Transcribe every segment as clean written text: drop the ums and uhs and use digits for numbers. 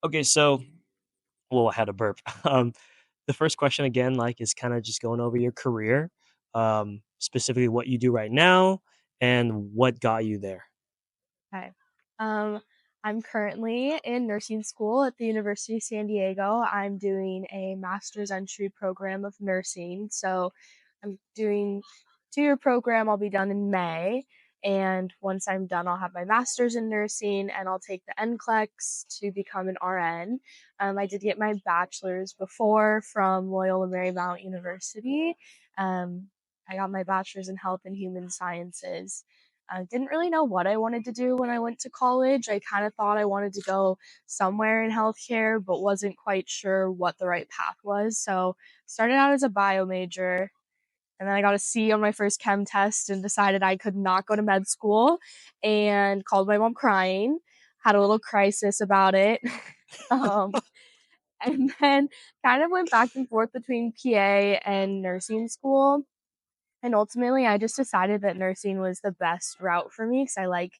Okay, so well, I had a burp. The first question again, like, is kind of just going over your career, specifically what you do right now and what got you there. Okay. Um, I'm currently in nursing school at the University of San Diego. I'm doing a master's entry program of nursing. So I'm doing 2-year program. I'll be done in May. And once I'm done, I'll have my master's in nursing and I'll take the NCLEX to become an RN. I did get my bachelor's before from Loyola Marymount University. Um, I got my bachelor's in health and human sciences. I didn't really know what I wanted to do when I went to college. I kind of thought I wanted to go somewhere in healthcare, but wasn't quite sure what the right path was. So started out as a bio major, and then I got a C on my first chem test and decided I could not go to med school, and called my mom crying. Had a little crisis about it. um, and then kind of went back and forth between PA and nursing school, and ultimately, I just decided that nursing was the best route for me because I like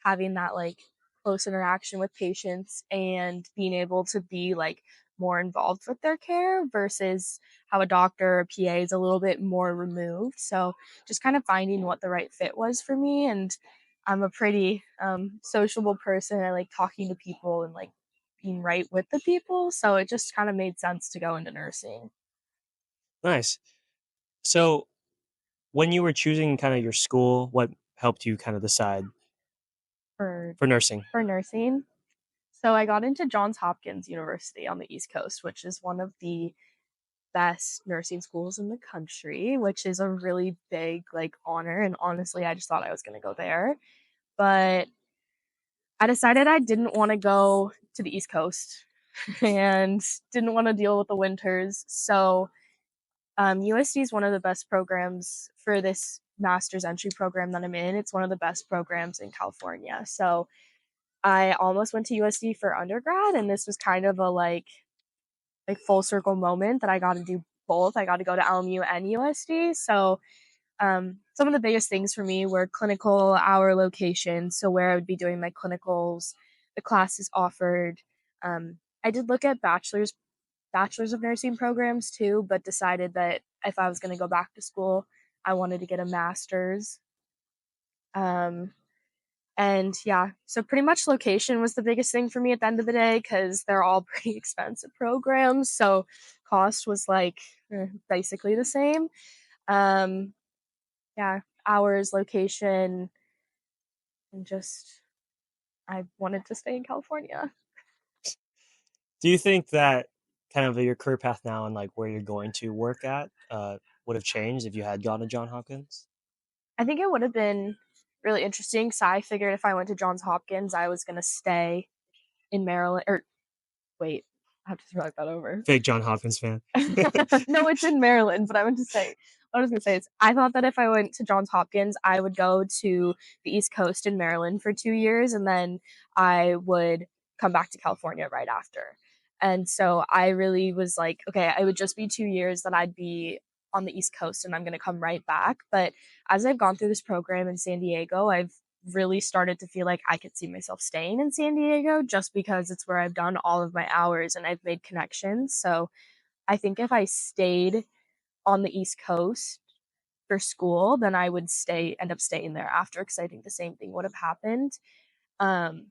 having that like close interaction with patients and being able to be like more involved with their care versus how a doctor or PA is a little bit more removed. So just kind of finding what the right fit was for me. And I'm a pretty sociable person. I like talking to people and like being right with the people. So it just kind of made sense to go into nursing. Nice. So when you were choosing kind of your school, what helped you kind of decide for for nursing? for nursing. So I got into Johns Hopkins University on the East Coast, which is one of the best nursing schools in the country, which is a really big like honor. And honestly, I just thought I was going to go there, but I decided I didn't want to go to the East Coast and didn't want to deal with the winters. So USD is one of the best programs for this master's entry program that I'm in. It's one of the best programs in California. So I almost went to USD for undergrad, and this was kind of a like full circle moment that I got to do both. I got to go to LMU and USD. So some of the biggest things for me were clinical hour location, so where I would be doing my clinicals, the classes offered. I did look at bachelor's of nursing programs too, but decided that if I was going to go back to school, I wanted to get a master's. Um, and yeah, so pretty much location was the biggest thing for me at the end of the day because they're all pretty expensive programs. So cost was like basically the same. Um, yeah, hours, location, and just I wanted to stay in California. Do you think that kind of your career path now and like where you're going to work at would have changed if you had gone to John Hopkins? I think it would have been really interesting. So I figured if I went to Johns Hopkins, I was gonna stay in Maryland. Or wait, I have to throw that over. Big John Hopkins fan. No, it's in Maryland, but I went to say what I was gonna say is I thought that if I went to Johns Hopkins, I would go to the East Coast in Maryland for 2 years and then I would come back to California right after. And so I really was like, okay, it would just be 2 years that I'd be on the East Coast and I'm gonna come right back. But as I've gone through this program in San Diego, I've really started to feel like I could see myself staying in San Diego just because it's where I've done all of my hours and I've made connections. So I think if I stayed on the East Coast for school, then I would end up staying there after because I think the same thing would have happened. Um,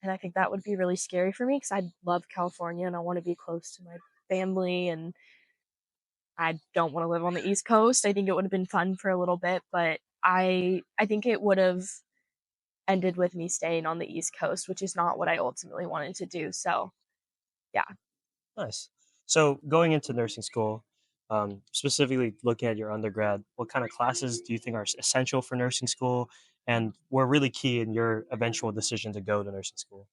and I think that would be really scary for me because I love California and I want to be close to my family and I don't want to live on the East Coast. I think it would have been fun for a little bit, but I think it would have ended with me staying on the East Coast, which is not what I ultimately wanted to do. So yeah. Nice. So going into nursing school, Specifically looking at your undergrad, what kind of classes do you think are essential for nursing school and were really key in your eventual decision to go to nursing school?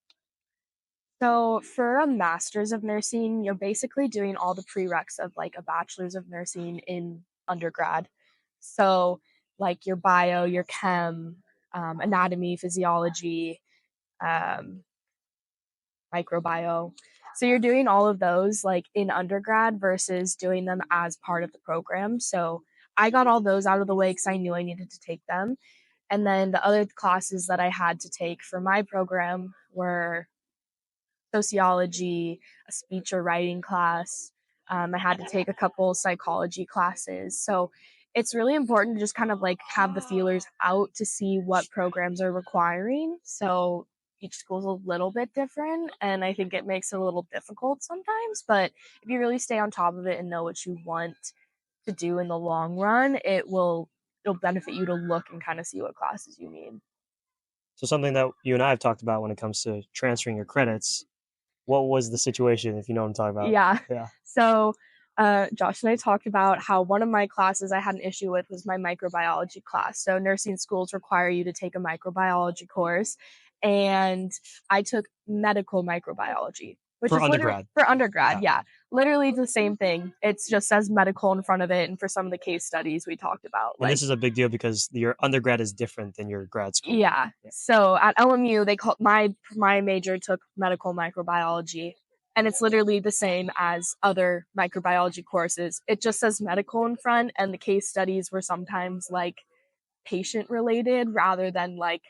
So for a master's of nursing, you're basically doing all the prereqs of like a bachelor's of nursing in undergrad. So like your bio, your chem, anatomy, physiology, um, microbio. So you're doing all of those like in undergrad versus doing them as part of the program. So I got all those out of the way because I knew I needed to take them. And then the other classes that I had to take for my program were sociology, a speech or writing class. I had to take a couple psychology classes. So it's really important to just kind of like have the feelers out to see what programs are requiring. So each school's a little bit different, and I think it makes it a little difficult sometimes. But if you really stay on top of it and know what you want to do in the long run, it'll benefit you to look and kind of see what classes you need. So something that you and I have talked about when it comes to transferring your credits. What was the situation, if you know what I'm talking about? Yeah. Yeah. So, Josh and I talked about how one of my classes I had an issue with was my microbiology class. So, nursing schools require you to take a microbiology course, and I took medical microbiology, which For is literally undergrad. for undergrad. Yeah. Yeah, literally the same thing. It's just says medical in front of it, and for some of the case studies we talked about, And like this is a big deal because your undergrad is different than your grad school. yeah. Yeah. So at LMU, they call my major took medical microbiology, and it's literally the same as other microbiology courses. It just says medical in front, and the case studies were sometimes like patient related rather than like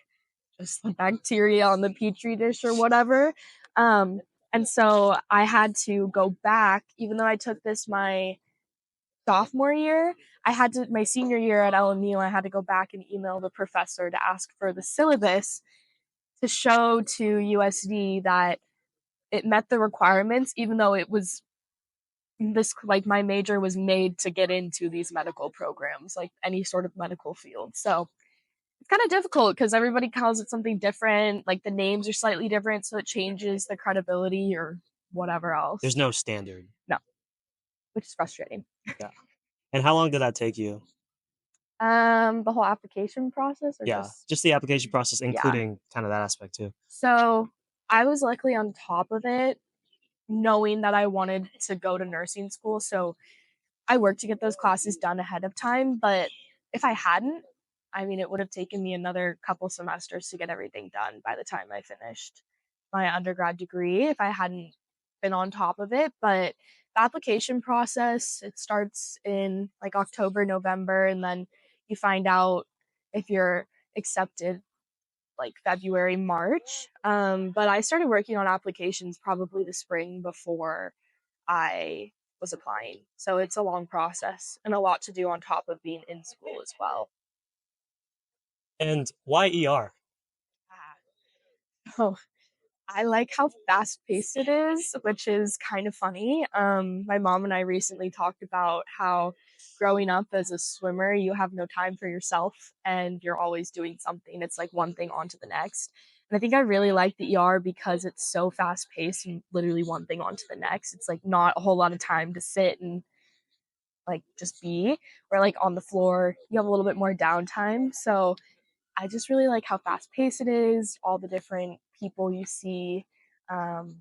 just the bacteria on the petri dish or whatever. Um, and so I had to go back, even though I took this my sophomore year. I had to my senior year at LMU. I had to go back and email the professor to ask for the syllabus to show to USD that it met the requirements, even though it was this like my major was made to get into these medical programs, like any sort of medical field. So it's kind of difficult because everybody calls it something different. Like the names are slightly different, so it changes the credibility or whatever There's else. no standard. No, which is frustrating. Yeah. And how long did that take you? The whole application process, or Yeah. just Just the application process, yeah. including kind of that aspect too. So I was luckily on top of it, knowing that I wanted to go to nursing school. So I worked to get those classes done ahead of time. But if I hadn't, I mean, it would have taken me another couple semesters to get everything done by the time I finished my undergrad degree if I hadn't been on top of it. But the application process, it starts in like October, November, and then you find out if you're accepted like February, March. But I started working on applications probably the spring before I was applying. So it's a long process and a lot to do on top of being in school as well. And why ER? Oh, I like how fast paced it is, which is kind of funny. My mom and I recently talked about how growing up as a swimmer, you have no time for yourself and you're always doing something. It's like one thing onto the next. And I think I really like the ER because it's so fast paced and literally one thing onto the next. It's like not a whole lot of time to sit and like just be, where like on the floor, you have a little bit more downtime. So I just really like how fast paced it is, all the different people you see, um,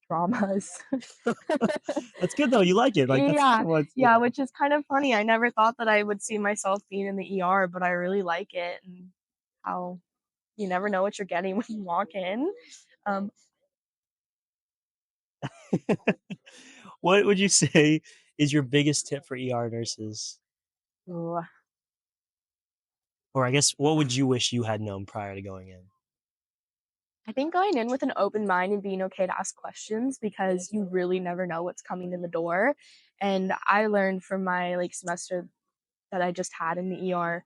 dramas. That's good though. You like it. Like that's Yeah, what. yeah, which is kind of funny. I never thought that I would see myself being in the ER, but I really like it and how you never know what you're getting when you walk in. Um, What would you say is your biggest tip for ER nurses? ooh, Or I guess what would you wish you had known prior to going in? I think going in with an open mind and being okay to ask questions because you really never know what's coming in the door. And I learned from my like semester that I just had in the ER,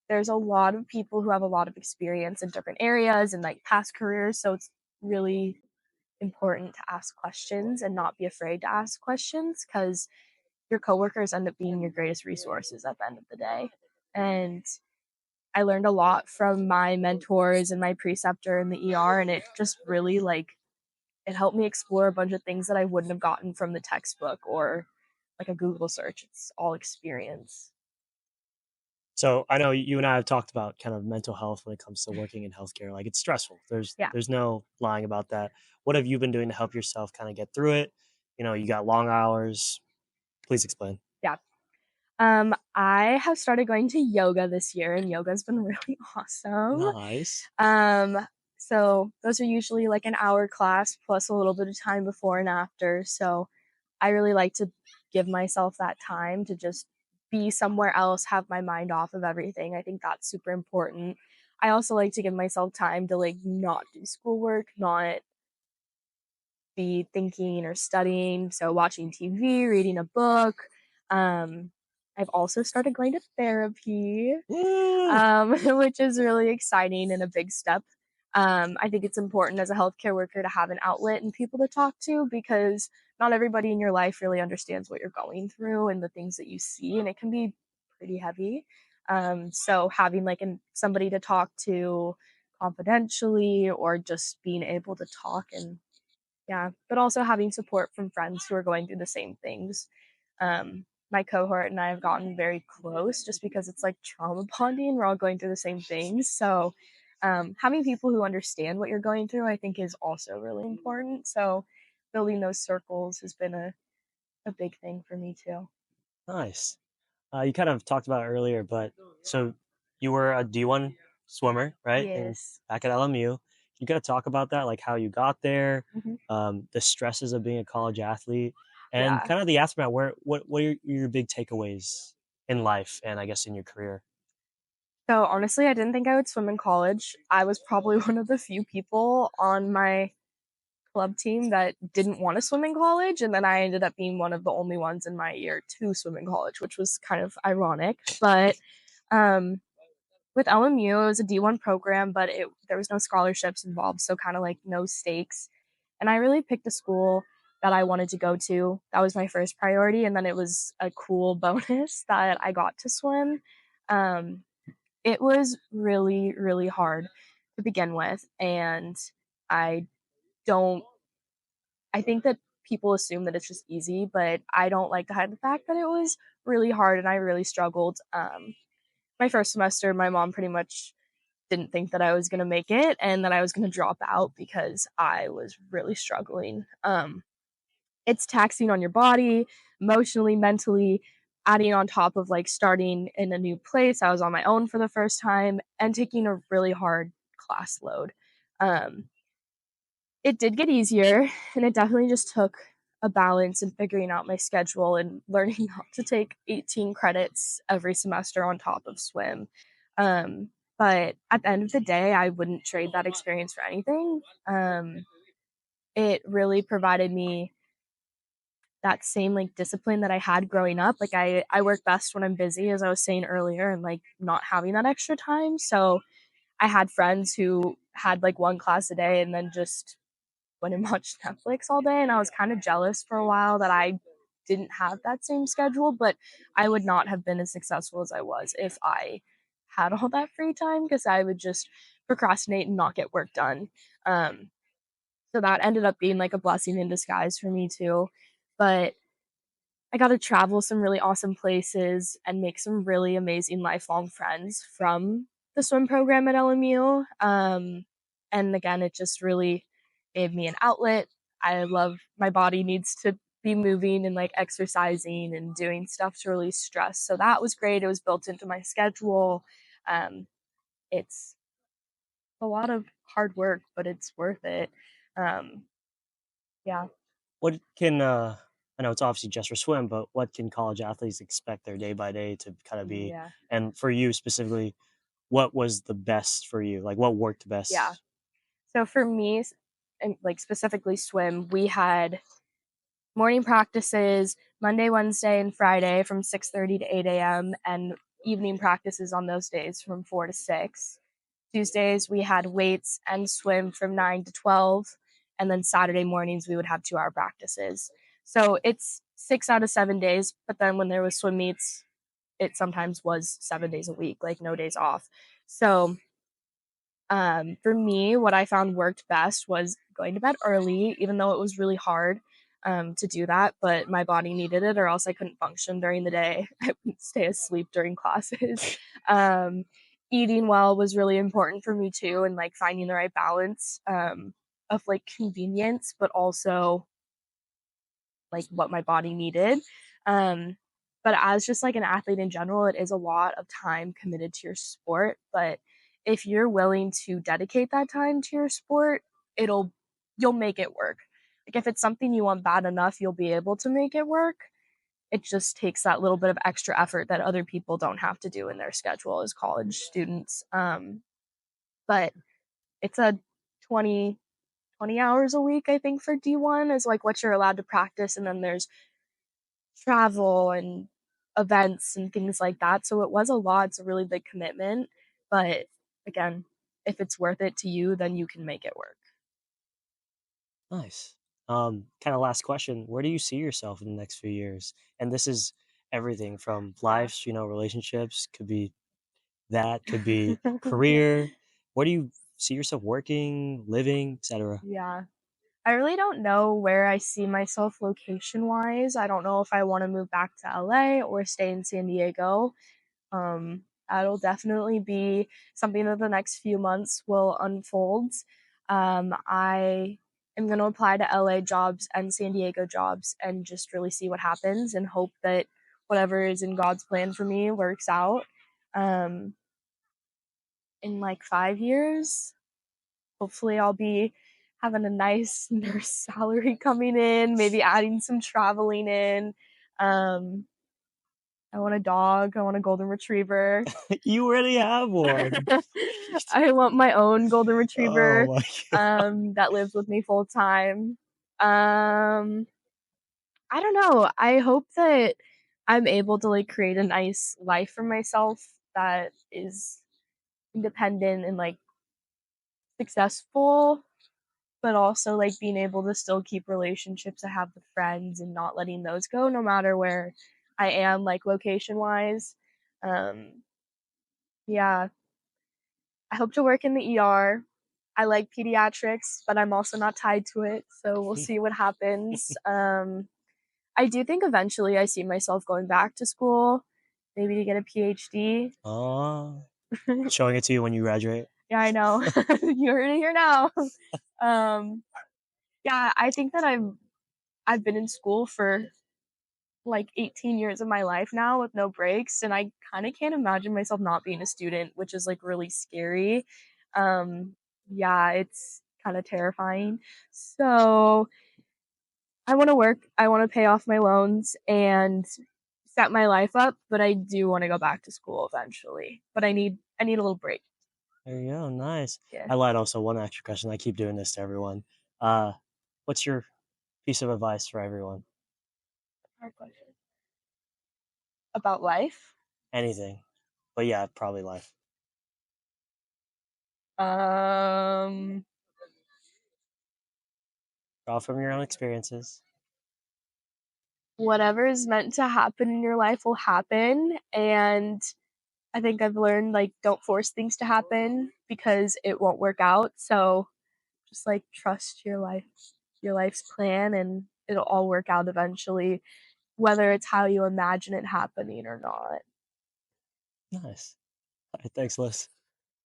there's a lot of people who have a lot of experience in different areas and like past careers. So it's really important to ask questions and not be afraid to ask questions because your coworkers end up being your greatest resources at the end of the day. And I learned a lot from my mentors and my preceptor in the ER, and it just really like it helped me explore a bunch of things that I wouldn't have gotten from the textbook or like a Google search. It's all experience. So I know you and I have talked about kind of mental health when it comes to working in healthcare. Like it's stressful. Yeah, There's no lying about that. What have you been doing to help yourself kind of get through it? You got long hours. Please explain. yeah. I have started going to yoga this year, and yoga's been really awesome. Nice. Um, so those are usually like an hour class plus a little bit of time before and after. So I really like to give myself that time to just be somewhere else, have my mind off of everything. I think that's super important. I also like to give myself time to like not do schoolwork, not be thinking or studying. So watching TV, reading a book. Um, I've also started going to therapy, Woo! which is really exciting and a big step. I think it's important as a healthcare worker to have an outlet and people to talk to because not everybody in your life really understands what you're going through and the things that you see, and it can be pretty heavy. So having like somebody to talk to confidentially or just being able to talk and yeah, but also having support from friends who are going through the same things. My cohort and I have gotten very close just because it's like trauma bonding. We're all going through the same things. So, having people who understand what you're going through, I think, is also really important. So, building those circles has been a big thing for me too. Nice. You kind of talked about it earlier, but so you were a D1 swimmer, right? And Yes. back at LMU, you got to talk about that, like how you got there, Hmm. the stresses of being a college athlete, and Yeah. kind of the aftermath. What are your big takeaways in life and I guess in your career? So, honestly, I didn't think I would swim in college. I was probably one of the few people on my club team that didn't want to swim in college, and then I ended up being one of the only ones in my year to swim in college, which was kind of ironic. But um, with LMU, it was a D1 program, but there was no scholarships involved, so kind of like no stakes. And I really picked a school that I wanted to go to. That was my first priority, and then it was a cool bonus that I got to swim. Um, it was really, really hard to begin with, and I don't I think that people assume that it's just easy, but I don't like to hide the fact that it was really hard and I really struggled. My first semester, my mom pretty much didn't think that I was going to make it and that I was going to drop out because I was really struggling. It's taxing on your body, emotionally, mentally, adding on top of like starting in a new place. I was on my own for the first time and taking a really hard class load. Um, it did get easier, and it definitely just took a balance in figuring out my schedule and learning not to take 18 credits every semester on top of swim. Um, but at the end of the day, I wouldn't trade that experience for anything. It really provided me that same like discipline that I had growing up. Like I work best when I'm busy, as I was saying earlier, and like not having that extra time. So I had friends who had like one class a day and then just went and watched Netflix all day, and I was kind of jealous for a while that I didn't have that same schedule, but I would not have been as successful as I was if I had all that free time because I would just procrastinate and not get work done. Um, so that ended up being like a blessing in disguise for me too. But I got to travel some really awesome places and make some really amazing lifelong friends from the swim program at LMU. And again, it just really gave me an outlet. I love my body needs to be moving and like exercising and doing stuff to release stress. So that was great. It was built into my schedule. Um, it's a lot of hard work, but it's worth it. Um, yeah, What can I know it's obviously just for swim, but what can college athletes expect their day by day to kind of be? yeah, And for you specifically, what was the best for you? Like what worked yeah. best? So for me, and like specifically swim, we had morning practices Monday, Wednesday, and Friday from 6:30 to 8 a.m. and evening practices on those days from 4 to 6. Tuesdays we had weights and swim from 9 to 12, and then Saturday mornings we would have 2-hour practices. So it's 6 out of 7 days, but then when there was swim meets, it sometimes was 7 days a week, like no days off. So for me, what I found worked best was going to bed early, even though it was really hard. to do that, but my body needed it or else I couldn't function during the day. I would stay asleep during classes. Um, Eating well was really important for me too, and like finding the right balance of like convenience, but also like what my body needed. Um, but as just like an athlete in general, it is a lot of time committed to your sport. But if you're willing to dedicate that time to your sport, it'll you'll make it work. Like if it's something you want bad enough, you'll be able to make it work. It just takes that little bit of extra effort that other people don't have to do in their schedule as college students. But it's a 20 20 hours a week, I think, for D1 is like what you're allowed to practice. And then there's travel and events and things like that. So it was a lot. It's a really big commitment. But again, if it's worth it to you, then you can make it work. Nice. Kind of last question. Where do you see yourself in the next few years? And this is everything from lives, relationships, could be that, could be career. Where do you see yourself working, living, etc.? Yeah. I really don't know where I see myself location wise. I don't know if I want to move back to LA or stay in San Diego. That'll definitely be something that the next few months will unfold. I am going to apply to LA jobs and San Diego jobs and just really see what happens and hope that whatever is in God's plan for me works out. Um, in like 5 years, hopefully, I'll be having a nice nurse salary coming in, maybe adding some traveling in. Um, I want a dog. I want a golden retriever. You already have one. I want my own golden Oh retriever my god. that lives with me full time. Um, I don't know. I hope that I'm able to like create a nice life for myself that is independent and like successful, but also like being able to still keep relationships I have with friends and not letting those go no matter where I am like location wise. Um, yeah, I hope to work in the ER. I like pediatrics, but I'm also not tied to it, so we'll see what happens. I do think eventually I see myself going back to school, maybe to get a PhD. Oh, showing it to you when you graduate. Yeah, I know. You heard it here now. Um, yeah, I think that I've been in school for like 18 years of my life now with no breaks, and I kind of can't imagine myself not being a student, which is like really scary. Um, yeah, it's kind of terrifying. So I want to work, I want to pay off my loans and set my life up, but I do want to go back to school eventually. But I need a little break. There you go. Nice. Yeah. I lied. Also, one extra question. I keep doing this to everyone. Uh, what's your piece of advice for everyone? Hard question. About life. Anything, but yeah, probably life. Um, Draw from your own experiences. Whatever is meant to happen in your life will happen, and I think I've learned like don't force things to happen because it won't work out. So just like trust your life's plan, and it'll all work out eventually, whether it's how you imagine it happening or not. Nice. All right, thanks, Liz.